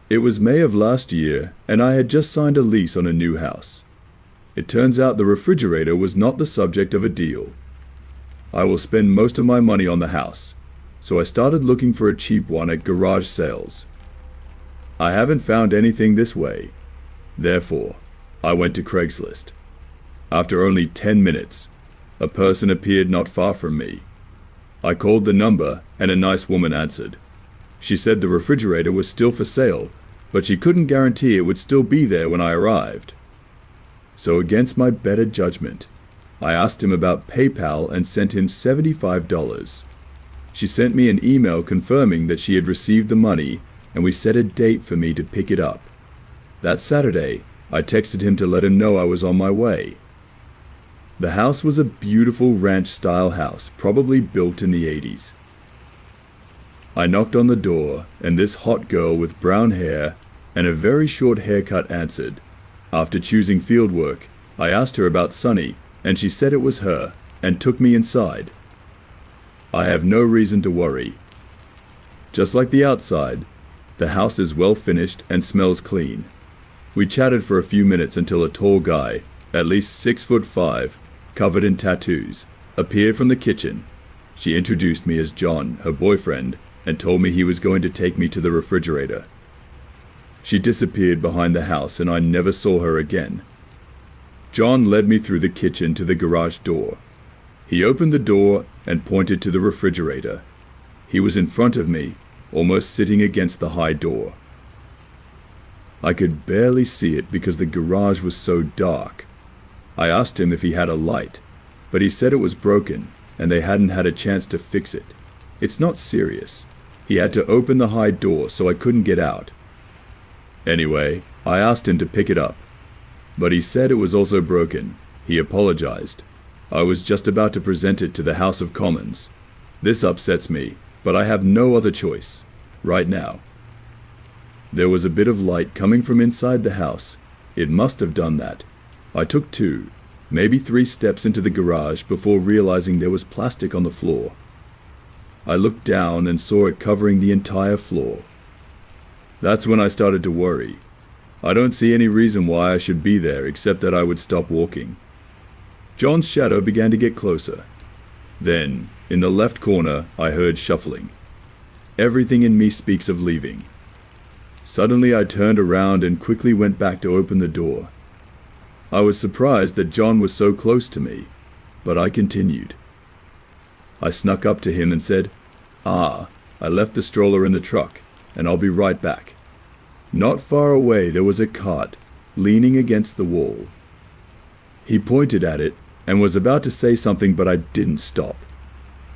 It was May of last year, and I had just signed a lease on a new house. It turns out the refrigerator was not the subject of a deal. I will spend most of my money on the house, so I started looking for a cheap one at garage sales. I haven't found anything this way. Therefore, I went to Craigslist. After only 10 minutes, a person appeared not far from me. I called the number and a nice woman answered. She said the refrigerator was still for sale, but she couldn't guarantee it would still be there when I arrived. So against my better judgment, I asked him about PayPal and sent him $75. She sent me an email confirming that she had received the money, and we set a date for me to pick it up. That Saturday, I texted him to let him know I was on my way. The house was a beautiful ranch-style house, probably built in the 80s. I knocked on the door, and this hot girl with brown hair and a very short haircut answered. After choosing fieldwork, I asked her about Sunny, and she said it was her, and took me inside. I have no reason to worry. Just like the outside, the house is well finished and smells clean. We chatted for a few minutes until a tall guy, at least 6'5", covered in tattoos, appeared from the kitchen. She introduced me as John, her boyfriend, and told me he was going to take me to the refrigerator. She disappeared behind the house and I never saw her again. John led me through the kitchen to the garage door. He opened the door and pointed to the refrigerator. He was in front of me, almost sitting against the high door. I could barely see it because the garage was so dark. I asked him if he had a light, but he said it was broken and they hadn't had a chance to fix it. It's not serious. He had to open the high door so I couldn't get out. Anyway, I asked him to pick it up, but he said it was also broken. He apologized. I was just about to present it to the House of Commons. This upsets me, but I have no other choice, right now. There was a bit of light coming from inside the house. It must have done that. I took 2, maybe 3 steps into the garage before realizing there was plastic on the floor. I looked down and saw it covering the entire floor. That's when I started to worry. I don't see any reason why I should be there except that I would stop walking. John's shadow began to get closer. Then, in the left corner, I heard shuffling. Everything in me speaks of leaving. Suddenly I turned around and quickly went back to open the door. I was surprised that John was so close to me, but I continued. I snuck up to him and said, I left the stroller in the truck, and I'll be right back. Not far away there was a cart, leaning against the wall. He pointed at it and was about to say something, but I didn't stop.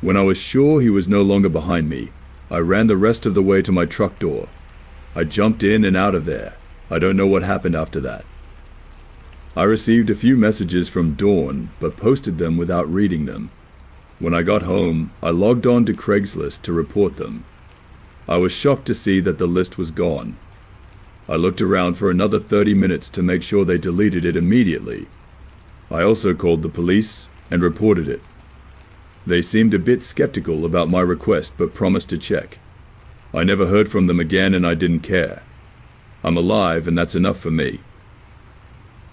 When I was sure he was no longer behind me, I ran the rest of the way to my truck door. I jumped in and out of there. I don't know what happened after that. I received a few messages from Dawn, but posted them without reading them. When I got home, I logged on to Craigslist to report them. I was shocked to see that the list was gone. I looked around for another 30 minutes to make sure they deleted it immediately. I also called the police and reported it. They seemed a bit skeptical about my request but promised to check. I never heard from them again and I didn't care. I'm alive and that's enough for me.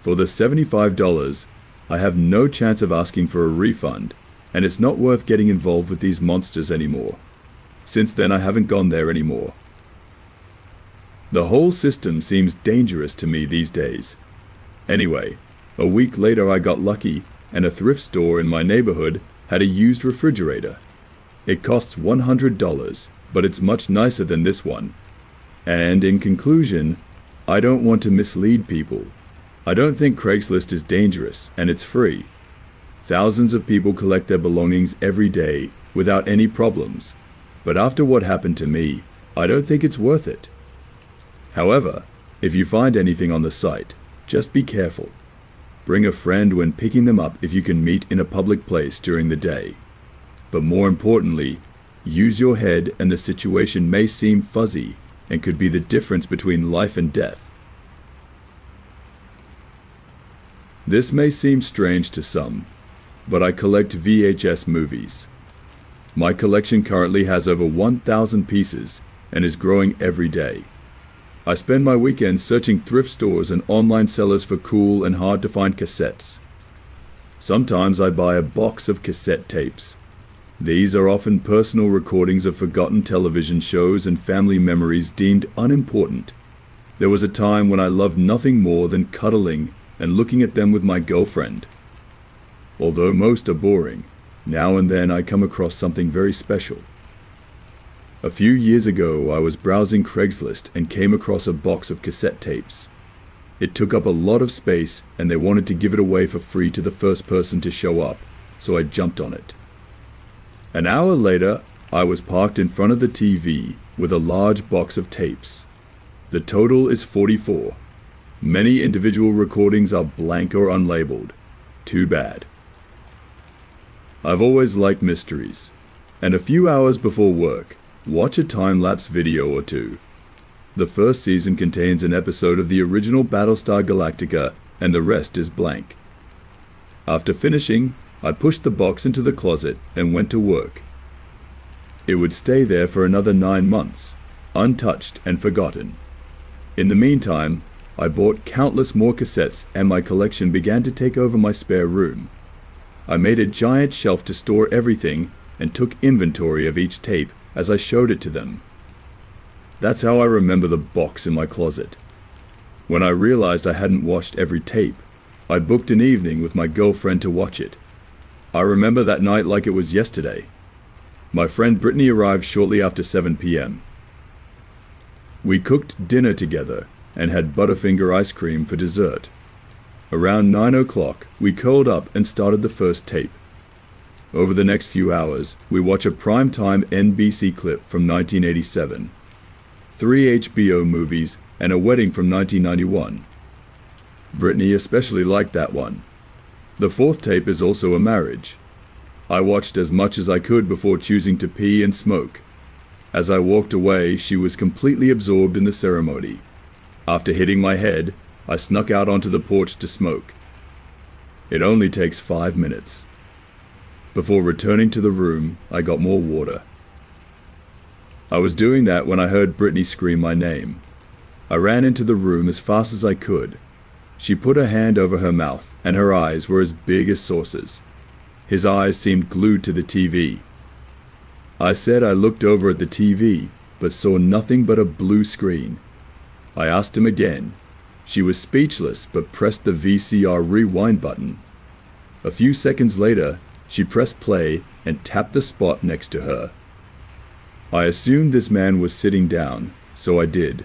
For the $75, I have no chance of asking for a refund, and it's not worth getting involved with these monsters anymore. Since then I haven't gone there anymore. The whole system seems dangerous to me these days. Anyway, a week later I got lucky and a thrift store in my neighborhood had a used refrigerator. It costs $100, but it's much nicer than this one. And in conclusion, I don't want to mislead people. I don't think Craigslist is dangerous and it's free. Thousands of people collect their belongings every day without any problems. But after what happened to me, I don't think it's worth it. However, if you find anything on the site, just be careful. Bring a friend when picking them up if you can meet in a public place during the day. But more importantly, use your head and the situation may seem fuzzy and could be the difference between life and death. This may seem strange to some, but I collect VHS movies. My collection currently has over 1,000 pieces and is growing every day. I spend my weekends searching thrift stores and online sellers for cool and hard-to-find cassettes. Sometimes I buy a box of cassette tapes. These are often personal recordings of forgotten television shows and family memories deemed unimportant. There was a time when I loved nothing more than cuddling and looking at them with my girlfriend. Although most are boring, now and then I come across something very special. A few years ago, I was browsing Craigslist and came across a box of cassette tapes. It took up a lot of space and they wanted to give it away for free to the first person to show up, so I jumped on it. An hour later, I was parked in front of the TV with a large box of tapes. The total is 44. Many individual recordings are blank or unlabeled. Too bad. I've always liked mysteries, and a few hours before work, watch a time-lapse video or two. The first season contains an episode of the original Battlestar Galactica, and the rest is blank. After finishing, I pushed the box into the closet and went to work. It would stay there for another 9 months, untouched and forgotten. In the meantime, I bought countless more cassettes and my collection began to take over my spare room. I made a giant shelf to store everything and took inventory of each tape as I showed it to them. That's how I remember the box in my closet. When I realized I hadn't watched every tape, I booked an evening with my girlfriend to watch it. I remember that night like it was yesterday. My friend Brittany arrived shortly after 7 p.m. We cooked dinner together and had Butterfinger ice cream for dessert. Around 9 o'clock, we curled up and started the first tape. Over the next few hours, we watch a primetime NBC clip from 1987, 3 HBO movies, and a wedding from 1991. Brittany especially liked that one. The fourth tape is also a marriage. I watched as much as I could before choosing to pee and smoke. As I walked away, she was completely absorbed in the ceremony. After hitting my head, I snuck out onto the porch to smoke. It only takes 5 minutes. Before returning to the room, I got more water. I was doing that when I heard Brittany scream my name. I ran into the room as fast as I could. She put her hand over her mouth, and her eyes were as big as saucers. His eyes seemed glued to the TV. I said I looked over at the TV, but saw nothing but a blue screen. I asked him again. She was speechless, but pressed the VCR rewind button. A few seconds later, she pressed play and tapped the spot next to her. I assumed this man was sitting down, so I did.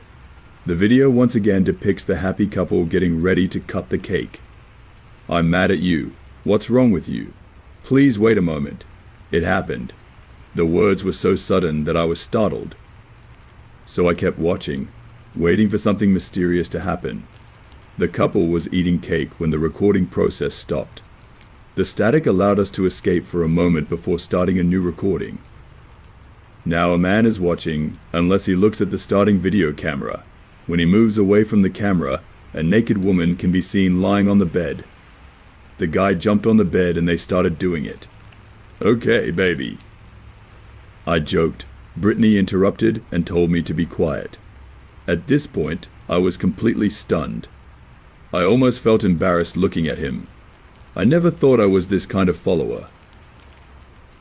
The video once again depicts the happy couple getting ready to cut the cake. I'm mad at you. What's wrong with you? Please wait a moment. It happened. The words were so sudden that I was startled. So I kept watching, waiting for something mysterious to happen. The couple was eating cake when the recording process stopped. The static allowed us to escape for a moment before starting a new recording. Now a man is watching unless he looks at the starting video camera. When he moves away from the camera, a naked woman can be seen lying on the bed. The guy jumped on the bed and they started doing it. Okay, baby. I joked. Brittany interrupted and told me to be quiet. At this point, I was completely stunned. I almost felt embarrassed looking at him. I never thought I was this kind of follower.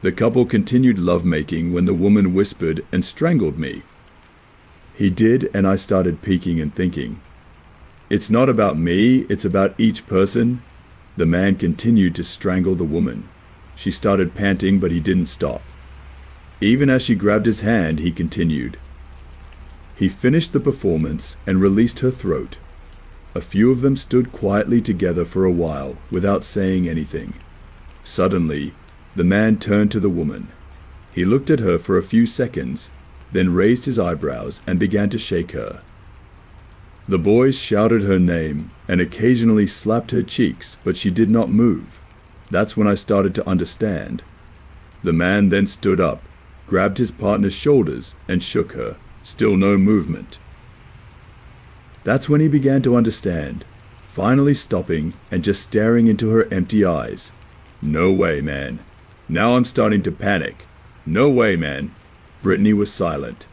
The couple continued lovemaking when the woman whispered and strangled me. He did, and I started peeking and thinking, it's not about me, it's about each person. The man continued to strangle the woman. She started panting, but he didn't stop. Even as she grabbed his hand, he continued. He finished the performance and released her throat. A few of them stood quietly together for a while without saying anything. Suddenly, the man turned to the woman. He looked at her for a few seconds, then raised his eyebrows and began to shake her. The boys shouted her name and occasionally slapped her cheeks, but she did not move. That's when I started to understand. The man then stood up, grabbed his partner's shoulders and shook her. Still no movement. That's when he began to understand, finally stopping and just staring into her empty eyes. No way, man. Now I'm starting to panic. No way, man. Brittany was silent.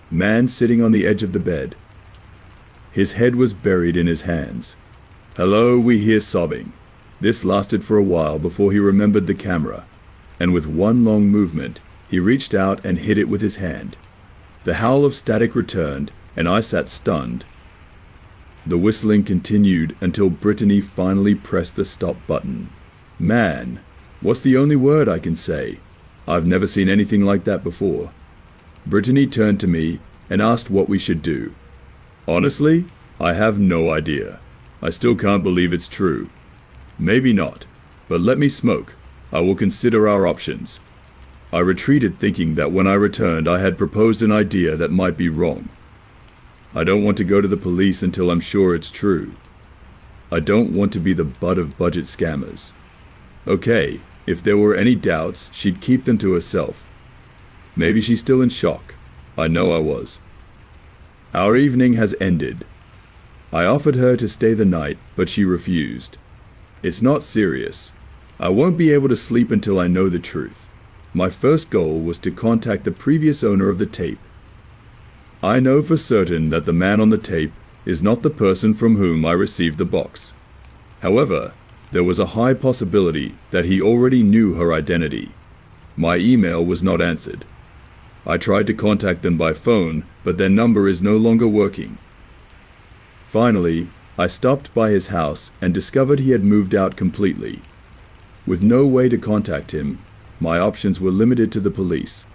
Man sitting on the edge of the bed. His head was buried in his hands. "Hello," we hear sobbing. This lasted for a while before he remembered the camera, and with one long movement, he reached out and hit it with his hand. The howl of static returned, and I sat stunned. The whistling continued until Brittany finally pressed the stop button. Man, what's the only word I can say? I've never seen anything like that before. Brittany turned to me and asked what we should do. Honestly, I have no idea. I still can't believe it's true. Maybe not, but let me smoke. I will consider our options. I retreated thinking that when I returned I had proposed an idea that might be wrong. I don't want to go to the police until I'm sure it's true. I don't want to be the butt of budget scammers. Okay, if there were any doubts, she'd keep them to herself. Maybe she's still in shock. I know I was. Our evening has ended. I offered her to stay the night, but she refused. It's not serious. I won't be able to sleep until I know the truth. My first goal was to contact the previous owner of the tape. I know for certain that the man on the tape is not the person from whom I received the box. However, there was a high possibility that he already knew her identity. My email was not answered. I tried to contact them by phone, but their number is no longer working. Finally, I stopped by his house and discovered he had moved out completely. With no way to contact him, my options were limited to the police,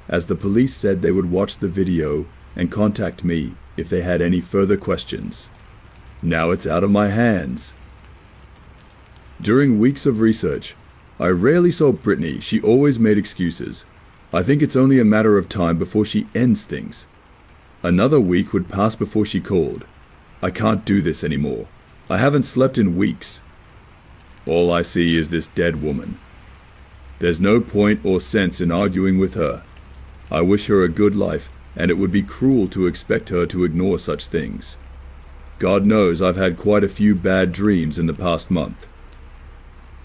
as the police said they would watch the video and contact me if they had any further questions. Now it's out of my hands. During weeks of research, I rarely saw Brittany. She always made excuses. I think it's only a matter of time before she ends things. Another week would pass before she called. I can't do this anymore. I haven't slept in weeks. All I see is this dead woman. There's no point or sense in arguing with her. I wish her a good life, and it would be cruel to expect her to ignore such things. God knows I've had quite a few bad dreams in the past month.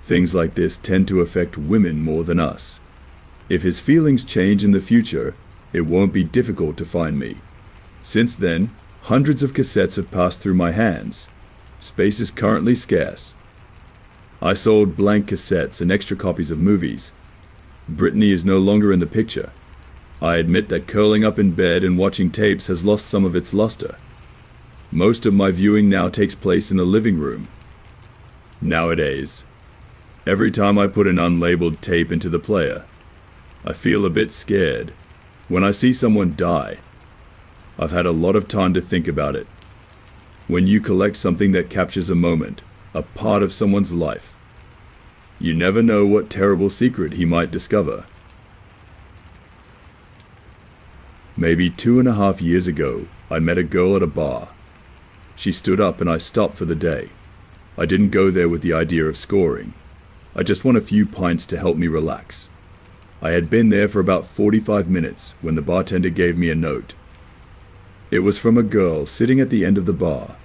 Things like this tend to affect women more than us. If his feelings change in the future, it won't be difficult to find me. Since then, hundreds of cassettes have passed through my hands. Space is currently scarce. I sold blank cassettes and extra copies of movies. Brittany is no longer in the picture. I admit that curling up in bed and watching tapes has lost some of its luster. Most of my viewing now takes place in the living room. Nowadays, every time I put an unlabeled tape into the player, I feel a bit scared. When I see someone die, I've had a lot of time to think about it. When you collect something that captures a moment, a part of someone's life, you never know what terrible secret he might discover. Maybe 2.5 years ago, I met a girl at a bar. She stood up and I stopped for the day. I didn't go there with the idea of scoring. I just want a few pints to help me relax. I had been there for about 45 minutes when the bartender gave me a note. It was from a girl sitting at the end of the bar.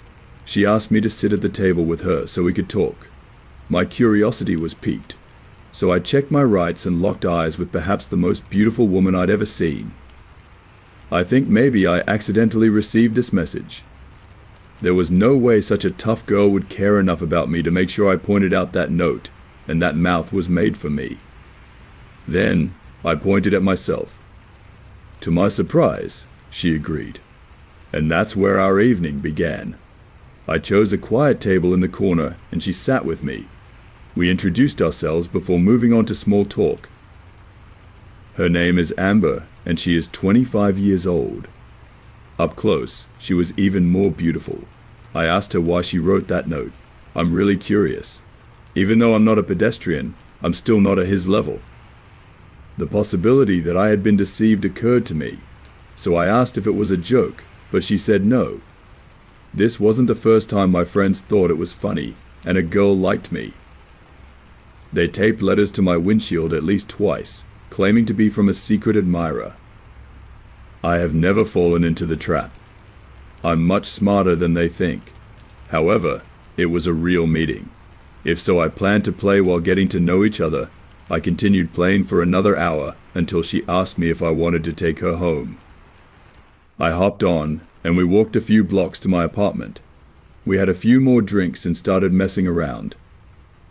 She asked me to sit at the table with her so we could talk. My curiosity was piqued, so I checked my rights and locked eyes with perhaps the most beautiful woman I'd ever seen. I think maybe I accidentally received this message. There was no way such a tough girl would care enough about me to make sure I pointed out that note, and that mouth was made for me. Then I pointed at myself. To my surprise, she agreed. And that's where our evening began. I chose a quiet table in the corner and she sat with me. We introduced ourselves before moving on to small talk. Her name is Amber and she is 25 years old. Up close, she was even more beautiful. I asked her why she wrote that note. I'm really curious. Even though I'm not a pedestrian, I'm still not at his level. The possibility that I had been deceived occurred to me, so I asked if it was a joke, but she said no. This wasn't the first time my friends thought it was funny, and a girl liked me. They taped letters to my windshield at least twice, claiming to be from a secret admirer. I have never fallen into the trap. I'm much smarter than they think. However, it was a real meeting. If so, I planned to play while getting to know each other. I continued playing for another hour until she asked me if I wanted to take her home. I hopped on, and we walked a few blocks to my apartment. We had a few more drinks and started messing around.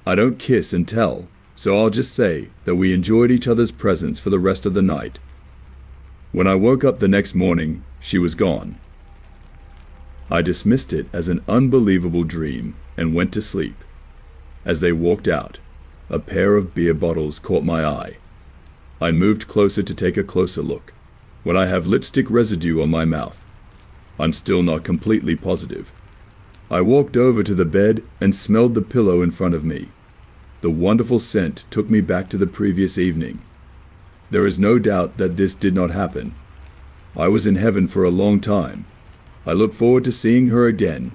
I don't kiss and tell, so I'll just say that we enjoyed each other's presence for the rest of the night. When I woke up the next morning, she was gone. I dismissed it as an unbelievable dream and went to sleep. As they walked out, a pair of beer bottles caught my eye. I moved closer to take a closer look, when I have lipstick residue on my mouth. I'm still not completely positive. I walked over to the bed and smelled the pillow in front of me. The wonderful scent took me back to the previous evening. There is no doubt that this did not happen. I was in heaven for a long time. I look forward to seeing her again.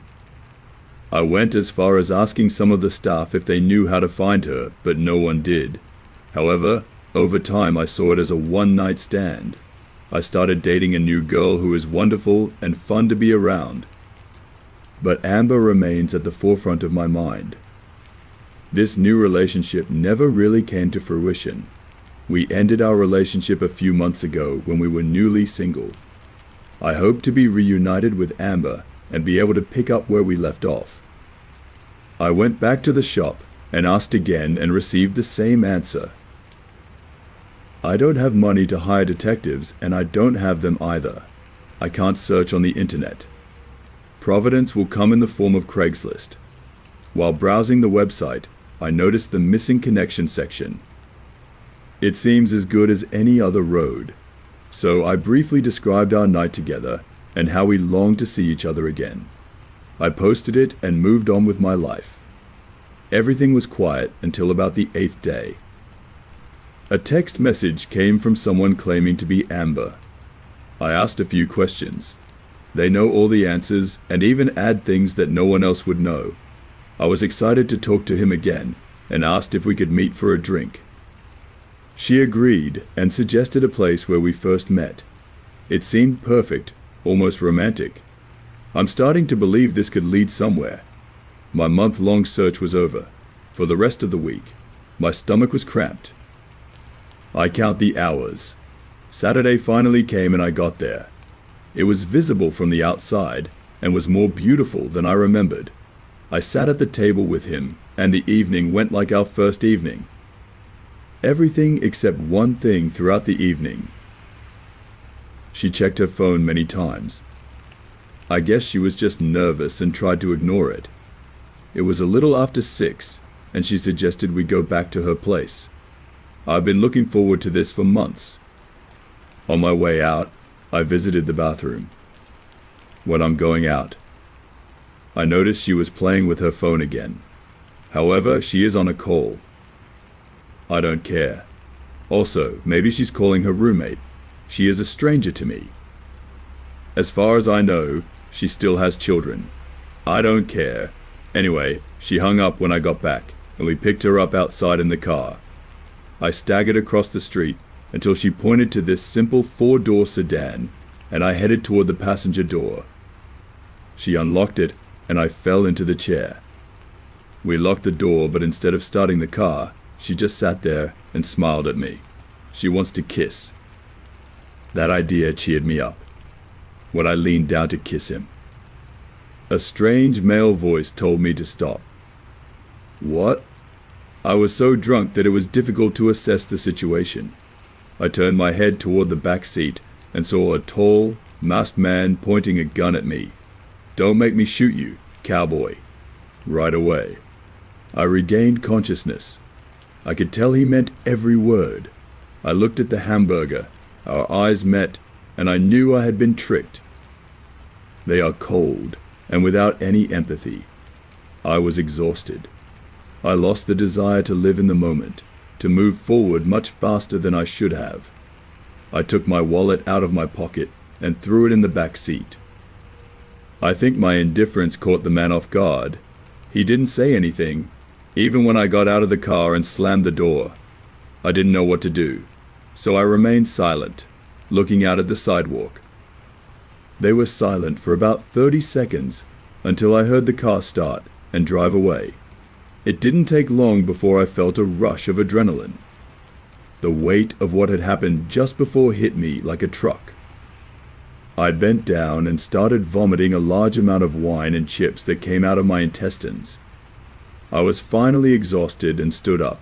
I went as far as asking some of the staff if they knew how to find her, but no one did. However, over time I saw it as a one-night stand. I started dating a new girl who is wonderful and fun to be around. But Amber remains at the forefront of my mind. This new relationship never really came to fruition. We ended our relationship a few months ago when we were newly single. I hope to be reunited with Amber and be able to pick up where we left off. I went back to the shop and asked again and received the same answer. I don't have money to hire detectives, and I don't have them either. I can't search on the internet. Providence will come in the form of Craigslist. While browsing the website, I noticed the missing connection section. It seems as good as any other road. So I briefly described our night together and how we longed to see each other again. I posted it and moved on with my life. Everything was quiet until about the 8th day. A text message came from someone claiming to be Amber. I asked a few questions. They know all the answers and even add things that no one else would know. I was excited to talk to him again and asked if we could meet for a drink. She agreed and suggested a place where we first met. It seemed perfect, almost romantic. I'm starting to believe this could lead somewhere. My month-long search was over. For the rest of the week, my stomach was cramped. I count the hours. Saturday finally came and I got there. It was visible from the outside and was more beautiful than I remembered. I sat at the table with him and the evening went like our first evening. Everything except one thing throughout the evening. She checked her phone many times. I guess she was just nervous and tried to ignore it. It was a little after 6 and she suggested we go back to her place. I've been looking forward to this for months. On my way out, I visited the bathroom. When I'm going out, I noticed she was playing with her phone again. However, she is on a call. I don't care. Also, maybe she's calling her roommate. She is a stranger to me. As far as I know, she still has children. I don't care. Anyway, she hung up when I got back, and we picked her up outside in the car. I staggered across the street until she pointed to this simple 4-door sedan, and I headed toward the passenger door. She unlocked it, and I fell into the chair. We locked the door, but instead of starting the car, she just sat there and smiled at me. She wants to kiss. That idea cheered me up. When I leaned down to kiss him, a strange male voice told me to stop. What? I was so drunk that it was difficult to assess the situation. I turned my head toward the back seat and saw a tall, masked man pointing a gun at me. Don't make me shoot you, cowboy. Right away. I regained consciousness. I could tell he meant every word. I looked at the hamburger. Our eyes met, and I knew I had been tricked. They are cold and without any empathy. I was exhausted. I lost the desire to live in the moment, to move forward much faster than I should have. I took my wallet out of my pocket and threw it in the back seat. I think my indifference caught the man off guard. He didn't say anything, even when I got out of the car and slammed the door. I didn't know what to do, so I remained silent, looking out at the sidewalk. They were silent for about 30 seconds until I heard the car start and drive away. It didn't take long before I felt a rush of adrenaline. The weight of what had happened just before hit me like a truck. I bent down and started vomiting a large amount of wine and chips that came out of my intestines. I was finally exhausted and stood up.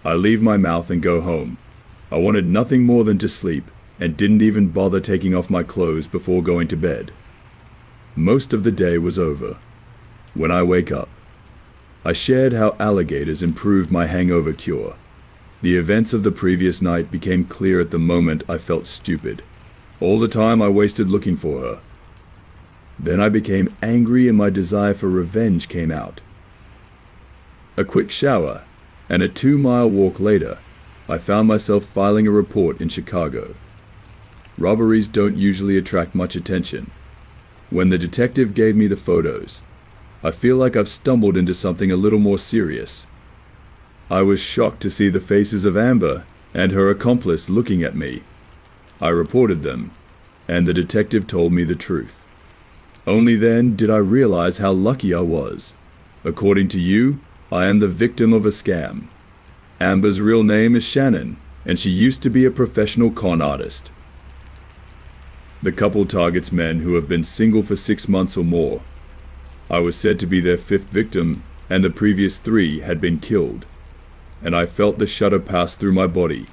I leave my mouth and go home. I wanted nothing more than to sleep and didn't even bother taking off my clothes before going to bed. Most of the day was over. When I wake up, I shared how alligators improved my hangover cure. The events of the previous night became clear at the moment. I felt stupid. All the time I wasted looking for her. Then I became angry and my desire for revenge came out. A quick shower and a 2-mile walk later, I found myself filing a report in Chicago. Robberies don't usually attract much attention. When the detective gave me the photos, I feel like I've stumbled into something a little more serious. I was shocked to see the faces of Amber and her accomplice looking at me. I reported them, and the detective told me the truth. Only then did I realize how lucky I was. According to you, I am the victim of a scam. Amber's real name is Shannon, and she used to be a professional con artist. The couple targets men who have been single for 6 months or more. I was said to be their 5th victim, and the previous 3 had been killed. And I felt the shudder pass through my body.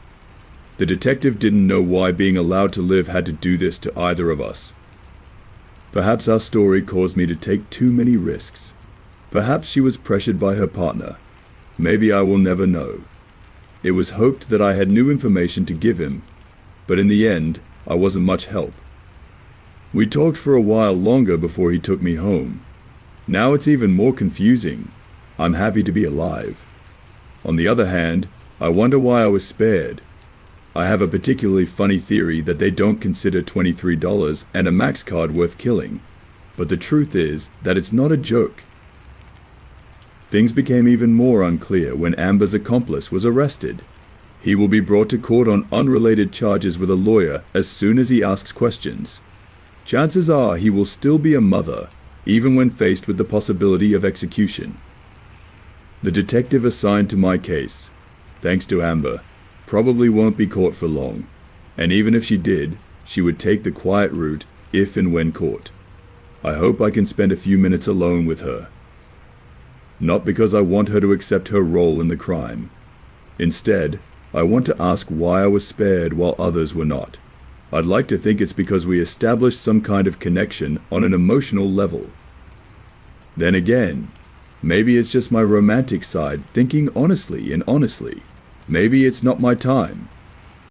The detective didn't know why being allowed to live had to do this to either of us. Perhaps our story caused me to take too many risks. Perhaps she was pressured by her partner. Maybe I will never know. It was hoped that I had new information to give him, but in the end, I wasn't much help. We talked for a while longer before he took me home. Now it's even more confusing. I'm happy to be alive. On the other hand, I wonder why I was spared. I have a particularly funny theory that they don't consider $23 and a Max card worth killing, but the truth is that it's not a joke. Things became even more unclear when Amber's accomplice was arrested. He will be brought to court on unrelated charges with a lawyer as soon as he asks questions. Chances are he will still be a mother, even when faced with the possibility of execution. The detective assigned to my case, thanks to Amber, probably won't be caught for long, and even if she did, she would take the quiet route if and when caught. I hope I can spend a few minutes alone with her. Not because I want her to accept her role in the crime. Instead, I want to ask why I was spared while others were not. I'd like to think it's because we established some kind of connection on an emotional level. Then again, maybe it's just my romantic side thinking honestly and honestly. Maybe it's not my time.